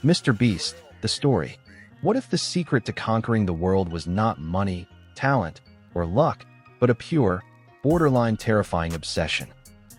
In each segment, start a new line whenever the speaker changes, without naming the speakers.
MrBeast, the story. What if the secret to conquering the world was not money, talent, or luck, but a pure, borderline terrifying obsession?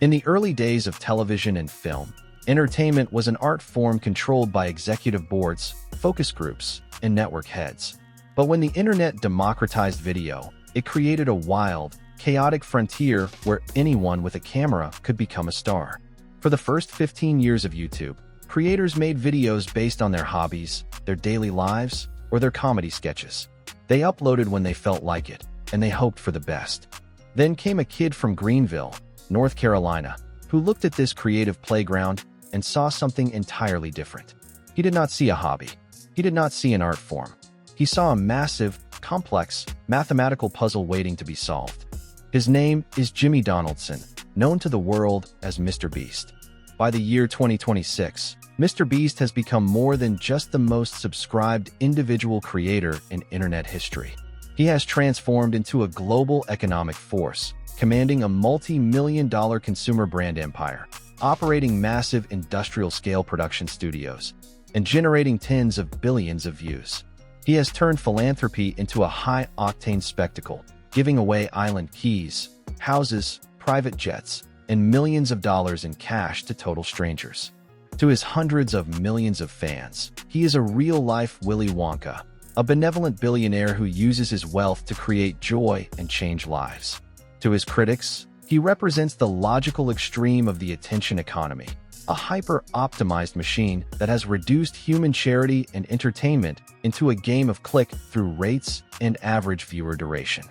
In the early days of television and film, entertainment was an art form controlled by executive boards, focus groups, and network heads. But when the internet democratized video, it created a wild, chaotic frontier where anyone with a camera could become a star. For the first 15 years of YouTube, creators made videos based on their hobbies, their daily lives, or their comedy sketches. They uploaded when they felt like it, and they hoped for the best. Then came a kid from Greenville, North Carolina, who looked at this creative playground and saw something entirely different. He did not see a hobby. He did not see an art form. He saw a massive, complex, mathematical puzzle waiting to be solved. His name is Jimmy Donaldson, known to the world as MrBeast. By the year 2026, MrBeast has become more than just the most subscribed individual creator in internet history. He has transformed into a global economic force, commanding a multi-million-dollar consumer brand empire, operating massive industrial-scale production studios, and generating tens of billions of views. He has turned philanthropy into a high-octane spectacle, giving away island keys, houses, private jets, and millions of dollars in cash to total strangers. To his hundreds of millions of fans, he is a real-life Willy Wonka, a benevolent billionaire who uses his wealth to create joy and change lives. To his critics, he represents the logical extreme of the attention economy, a hyper-optimized machine that has reduced human charity and entertainment into a game of click through rates and average viewer duration.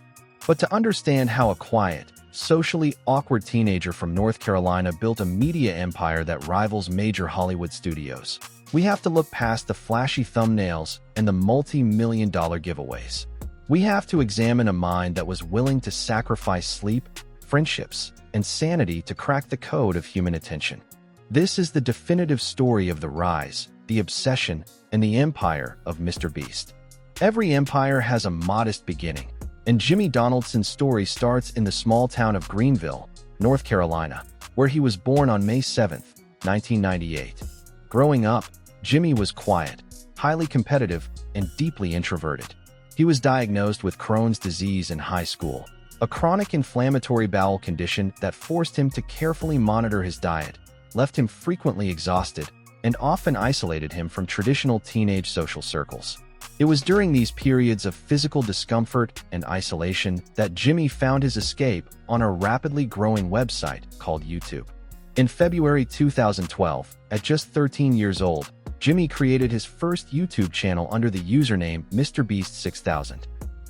But to understand how a quiet, socially awkward teenager from North Carolina built a media empire that rivals major Hollywood studios, we have to look past the flashy thumbnails and the multi-million-dollar giveaways. We have to examine a mind that was willing to sacrifice sleep, friendships, and sanity to crack the code of human attention. This is the definitive story of the rise, the obsession, and the empire of MrBeast. Every empire has a modest beginning, and Jimmy Donaldson's story starts in the small town of Greenville, North Carolina, where he was born on May 7, 1998. Growing up, Jimmy was quiet, highly competitive, and deeply introverted. He was diagnosed with Crohn's disease in high school, a chronic inflammatory bowel condition that forced him to carefully monitor his diet, left him frequently exhausted, and often isolated him from traditional teenage social circles. It was during these periods of physical discomfort and isolation that Jimmy found his escape on a rapidly growing website called YouTube. In February 2012, at just 13 years old, Jimmy created his first YouTube channel under the username MrBeast6000.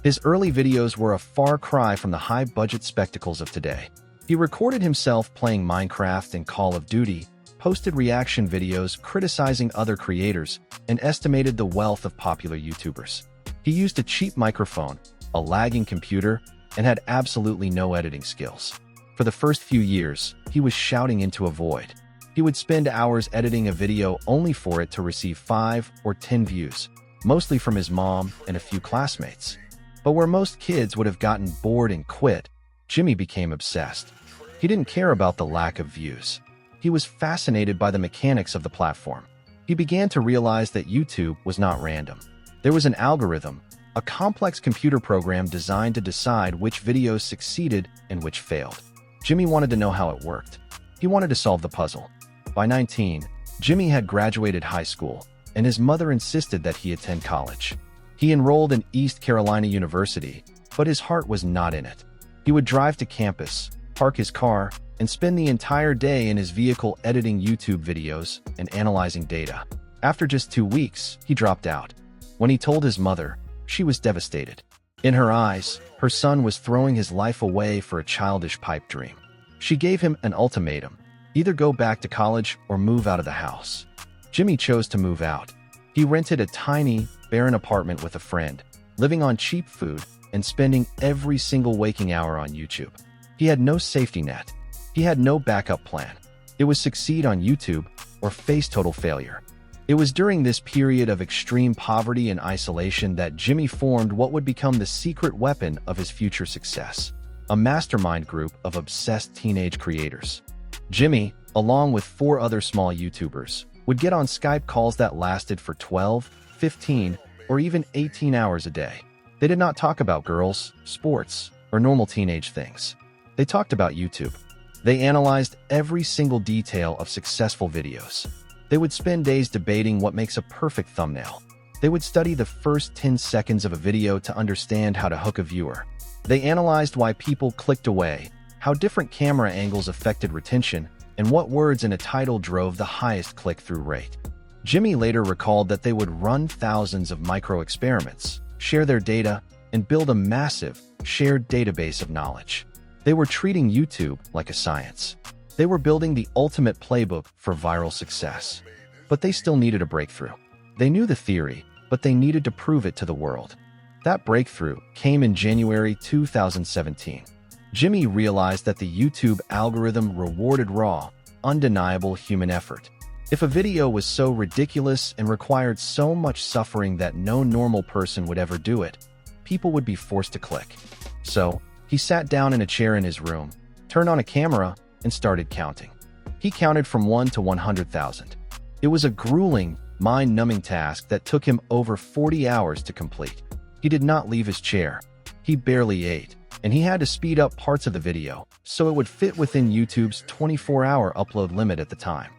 His early videos were a far cry from the high-budget spectacles of today. He recorded himself playing Minecraft and Call of Duty, posted reaction videos criticizing other creators, and estimated the wealth of popular YouTubers. He used a cheap microphone, a lagging computer, and had absolutely no editing skills. For the first few years, he was shouting into a void. He would spend hours editing a video only for it to receive 5 or 10 views, mostly from his mom and a few classmates. But where most kids would have gotten bored and quit, Jimmy became obsessed. He didn't care about the lack of views. He was fascinated by the mechanics of the platform. He began to realize that YouTube was not random. There was an algorithm, a complex computer program designed to decide which videos succeeded and which failed. Jimmy wanted to know how it worked. He wanted to solve the puzzle. By 19, Jimmy had graduated high school, and his mother insisted that he attend college. He enrolled in East Carolina University, but his heart was not in it. He would drive to campus, park his car, and spend the entire day in his vehicle editing YouTube videos and analyzing data. After just 2 weeks, he dropped out. When he told his mother, she was devastated. In her eyes, her son was throwing his life away for a childish pipe dream. She gave him an ultimatum: either go back to college or move out of the house. Jimmy chose to move out. He rented a tiny, barren apartment with a friend, living on cheap food and spending every single waking hour on YouTube. He had no safety net. He had no backup plan. It was succeed on YouTube or face total failure. It was during this period of extreme poverty and isolation that Jimmy formed what would become the secret weapon of his future success: a mastermind group of obsessed teenage creators. Jimmy, along with 4 other small YouTubers, would get on Skype calls that lasted for 12, 15, or even 18 hours a day. They did not talk about girls, sports, or normal teenage things. They talked about YouTube. They analyzed every single detail of successful videos. They would spend days debating what makes a perfect thumbnail. They would study the first 10 seconds of a video to understand how to hook a viewer. They analyzed why people clicked away, how different camera angles affected retention, and what words in a title drove the highest click-through rate. Jimmy later recalled that they would run thousands of micro-experiments, share their data, and build a massive, shared database of knowledge. They were treating YouTube like a science. They were building the ultimate playbook for viral success. But they still needed a breakthrough. They knew the theory, but they needed to prove it to the world. That breakthrough came in January 2017. Jimmy realized that the YouTube algorithm rewarded raw, undeniable human effort. If a video was so ridiculous and required so much suffering that no normal person would ever do it, people would be forced to click. So, he sat down in a chair in his room, turned on a camera, and started counting. He counted from 1 to 100,000. It was a grueling, mind-numbing task that took him over 40 hours to complete. He did not leave his chair. He barely ate, and he had to speed up parts of the video so it would fit within YouTube's 24-hour upload limit at the time.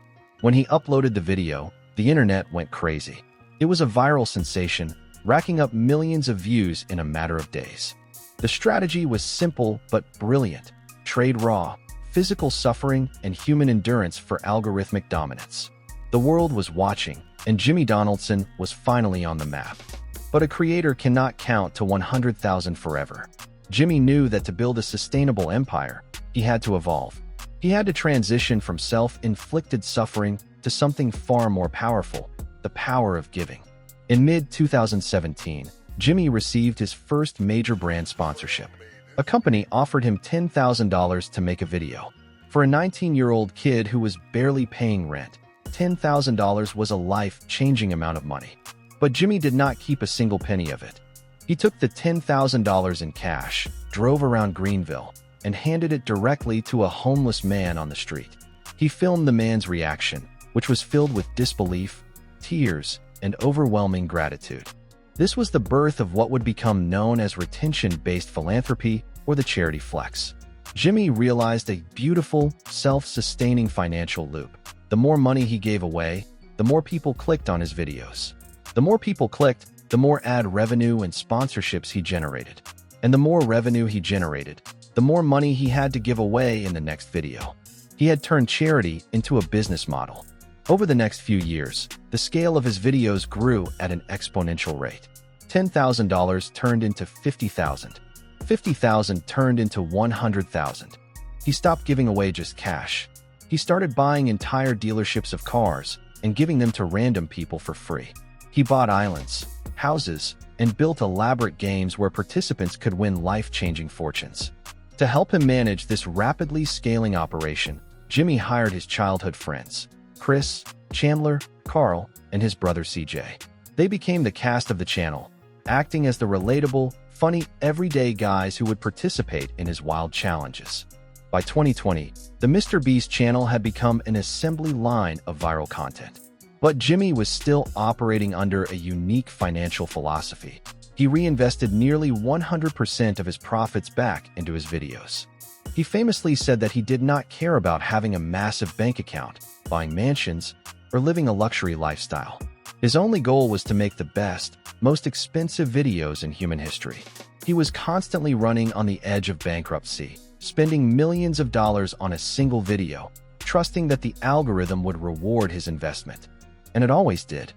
When he uploaded the video, the internet went crazy. It was a viral sensation, racking up millions of views in a matter of days. The strategy was simple but brilliant. Trade raw, physical suffering, and human endurance for algorithmic dominance. The world was watching, and Jimmy Donaldson was finally on the map. But a creator cannot count to 100,000 forever. Jimmy knew that to build a sustainable empire, he had to evolve. He had to transition from self-inflicted suffering to something far more powerful, the power of giving. In mid-2017, Jimmy received his first major brand sponsorship. A company offered him $10,000 to make a video. For a 19-year-old kid who was barely paying rent, $10,000 was a life-changing amount of money. But Jimmy did not keep a single penny of it. He took the $10,000 in cash, drove around Greenville, and handed it directly to a homeless man on the street. He filmed the man's reaction, which was filled with disbelief, tears, and overwhelming gratitude. This was the birth of what would become known as retention-based philanthropy or the charity flex. Jimmy realized a beautiful, self-sustaining financial loop. The more money he gave away, the more people clicked on his videos. The more people clicked, the more ad revenue and sponsorships he generated. And the more revenue he generated, the more money he had to give away in the next video. He had turned charity into a business model. Over the next few years, the scale of his videos grew at an exponential rate. $10,000 turned into $50,000. $50,000 turned into $100,000. He stopped giving away just cash. He started buying entire dealerships of cars and giving them to random people for free. He bought islands, houses, and built elaborate games where participants could win life-changing fortunes. To help him manage this rapidly scaling operation, Jimmy hired his childhood friends, Chris, Chandler, Carl, and his brother CJ. They became the cast of the channel, acting as the relatable, funny, everyday guys who would participate in his wild challenges. By 2020, the MrBeast channel had become an assembly line of viral content. But Jimmy was still operating under a unique financial philosophy. He reinvested nearly 100% of his profits back into his videos. He famously said that he did not care about having a massive bank account, buying mansions, or living a luxury lifestyle. His only goal was to make the best, most expensive videos in human history. He was constantly running on the edge of bankruptcy, spending millions of dollars on a single video, trusting that the algorithm would reward his investment. And it always did.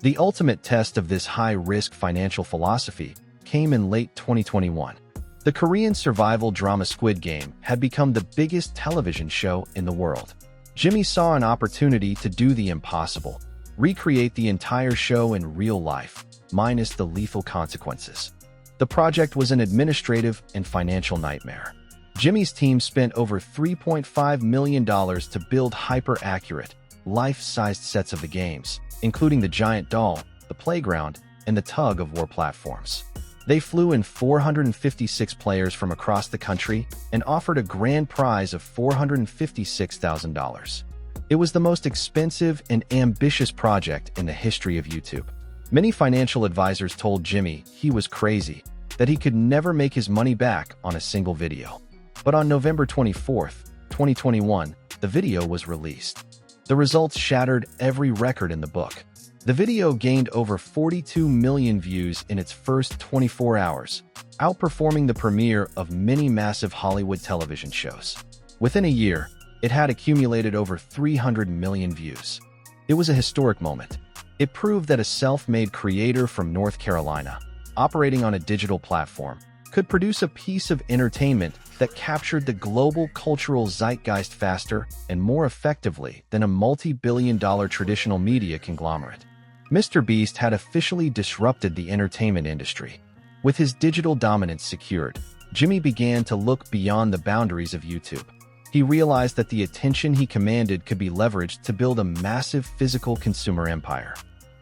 The ultimate test of this high-risk financial philosophy came in late 2021. The Korean survival drama Squid Game had become the biggest television show in the world. Jimmy saw an opportunity to do the impossible, recreate the entire show in real life, minus the lethal consequences. The project was an administrative and financial nightmare. Jimmy's team spent over $3.5 million to build hyper-accurate, life-sized sets of the games, including the giant doll, the playground, and the tug-of-war platforms. They flew in 456 players from across the country and offered a grand prize of $456,000. It was the most expensive and ambitious project in the history of YouTube. Many financial advisors told Jimmy he was crazy, that he could never make his money back on a single video. But on November 24, 2021, the video was released. The results shattered every record in the book. The video gained over 42 million views in its first 24 hours, outperforming the premiere of many massive Hollywood television shows. Within a year, it had accumulated over 300 million views. It was a historic moment. It proved that a self-made creator from North Carolina, operating on a digital platform, could produce a piece of entertainment that captured the global cultural zeitgeist faster and more effectively than a multi-billion-dollar traditional media conglomerate. MrBeast had officially disrupted the entertainment industry. With his digital dominance secured, Jimmy began to look beyond the boundaries of YouTube. He realized that the attention he commanded could be leveraged to build a massive physical consumer empire.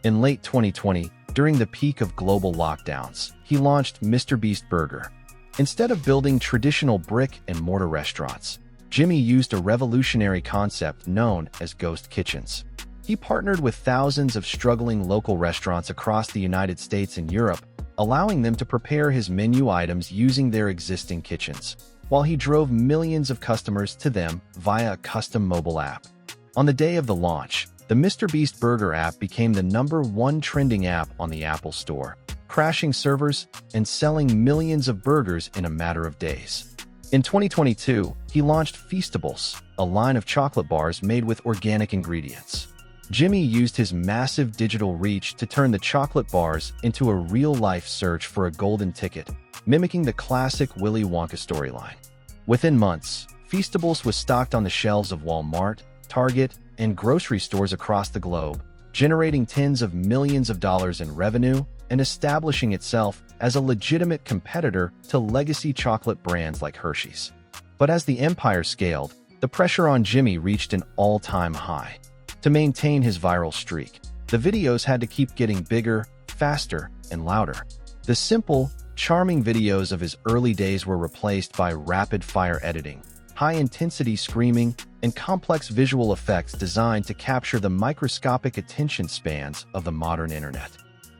In late 2020, during the peak of global lockdowns, he launched MrBeast Burger. Instead of building traditional brick-and-mortar restaurants, Jimmy used a revolutionary concept known as ghost kitchens. He partnered with thousands of struggling local restaurants across the United States and Europe, allowing them to prepare his menu items using their existing kitchens, while he drove millions of customers to them via a custom mobile app. On the day of the launch, the MrBeast Burger app became the #1 trending app on the Apple Store, crashing servers and selling millions of burgers in a matter of days. In 2022, he launched Feastables, a line of chocolate bars made with organic ingredients. Jimmy used his massive digital reach to turn the chocolate bars into a real-life search for a golden ticket, mimicking the classic Willy Wonka storyline. Within months, Feastables was stocked on the shelves of Walmart, Target, and grocery stores across the globe, generating tens of millions of dollars in revenue and establishing itself as a legitimate competitor to legacy chocolate brands like Hershey's. But as the empire scaled, the pressure on Jimmy reached an all-time high. To maintain his viral streak, the videos had to keep getting bigger, faster, and louder. The simple, charming videos of his early days were replaced by rapid-fire editing, high-intensity screaming, and complex visual effects designed to capture the microscopic attention spans of the modern internet.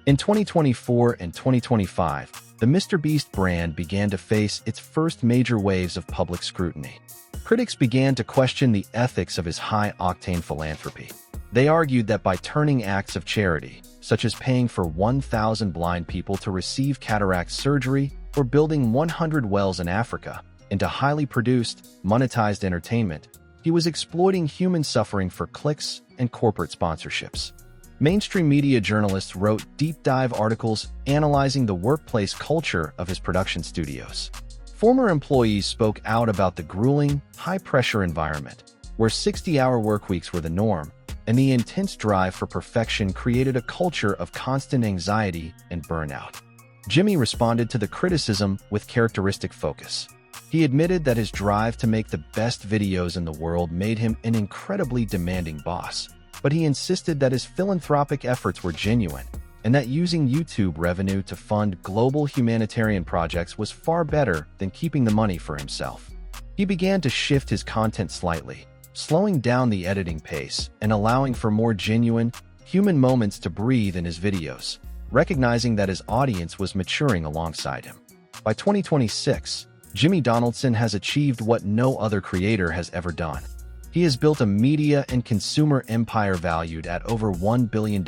In 2024 and 2025, the MrBeast brand began to face its first major waves of public scrutiny. Critics began to question the ethics of his high-octane philanthropy. They argued that by turning acts of charity, such as paying for 1,000 blind people to receive cataract surgery or building 100 wells in Africa, into highly produced, monetized entertainment, he was exploiting human suffering for clicks and corporate sponsorships. Mainstream media journalists wrote deep-dive articles analyzing the workplace culture of his production studios. Former employees spoke out about the grueling, high-pressure environment, where 60-hour workweeks were the norm, and the intense drive for perfection created a culture of constant anxiety and burnout. Jimmy responded to the criticism with characteristic focus. He admitted that his drive to make the best videos in the world made him an incredibly demanding boss, but he insisted that his philanthropic efforts were genuine and that using YouTube revenue to fund global humanitarian projects was far better than keeping the money for himself. He began to shift his content slightly, slowing down the editing pace and allowing for more genuine, human moments to breathe in his videos, recognizing that his audience was maturing alongside him. By 2026, Jimmy Donaldson has achieved what no other creator has ever done. He has built a media and consumer empire valued at over $1 billion,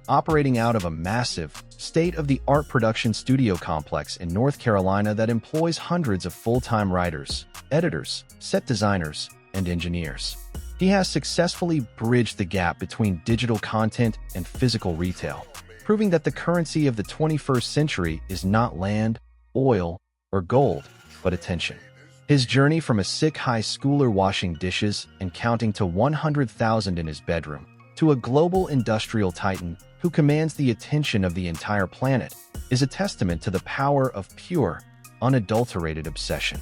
operating out of a massive, state-of-the-art production studio complex in North Carolina that employs hundreds of full-time writers, editors, set designers, and engineers. He has successfully bridged the gap between digital content and physical retail, proving that the currency of the 21st century is not land, oil, or gold, but attention. His journey from a sick high schooler washing dishes and counting to 100,000 in his bedroom to a global industrial titan who commands the attention of the entire planet is a testament to the power of pure, unadulterated obsession.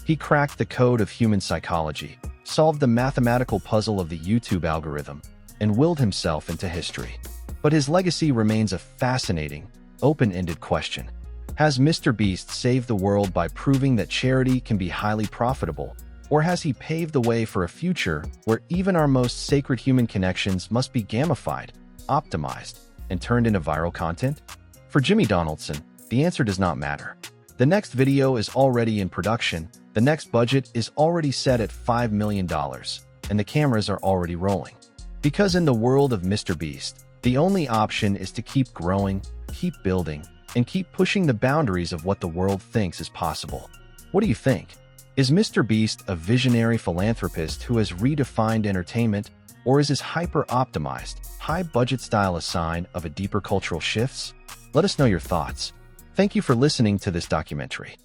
He cracked the code of human psychology, solved the mathematical puzzle of the YouTube algorithm, and willed himself into history. But his legacy remains a fascinating, open-ended question. Has MrBeast saved the world by proving that charity can be highly profitable, Or has he paved the way for a future where even our most sacred human connections must be gamified, optimized, and turned into viral content? For Jimmy Donaldson, the answer does not matter. The next video is already in production, the next budget is already set at $5 million, and the cameras are already rolling. Because in the world of MrBeast, the only option is to keep growing, keep building, and keep pushing the boundaries of what the world thinks is possible. What do you think? Is MrBeast a visionary philanthropist who has redefined entertainment, or is his hyper-optimized, high-budget style a sign of a deeper cultural shifts? Let us know your thoughts. Thank you for listening to this documentary.